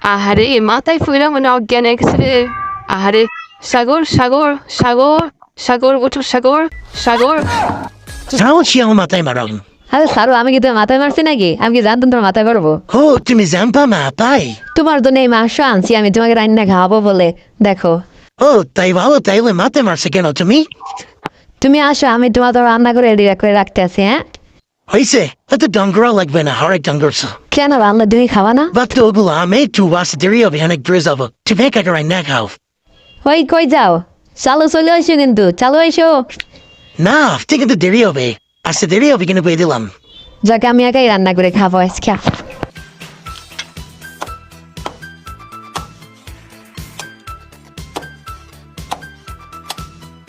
আহারে মাথায় ফুইরা মনে অজ্ঞান হয়ে গেছে রে। আহারে সাগর সাগর সাগর সাগর ওঠো সাগর সাগর। যাও শিয়াল মাথায় মারাম। আরে সারো, আমি কি তোমার মাথায় মারছি নাকি? আমি কি জানতাম তোমার মাথায় পারবো? ও তুমি জানতা না তাই? তোমার জন্য এই মাংস আনছি আমি তোমাকে রান্না খাওয়াবো বলে। দেখো ও তাই ভালো, তাইলে মাথায় মারছে কেন তুমি? তুমি আসো, আমি তোমার তো রান্না করে রেডি করে রাখতে আছি। হ্যাঁ হয়েছে, এত ডঙ্গরা লাগবে না, হরেক ডঙ্গর। কেন রান্না তুমি খাবা না? বাট ওগুলো আমি একটু বাস দেরি হবে, অনেক দূরে যাবো। তুমি একা না খাও। ওই কই যাও? চালু চলে আসো, কিন্তু চালু এসো। না ঠিক কিন্তু দেরি হবে, আসতে দেরি হবে কিন্তু পেয়ে দিলাম। যাকে আমি একাই রান্না করে খাবো আজকে।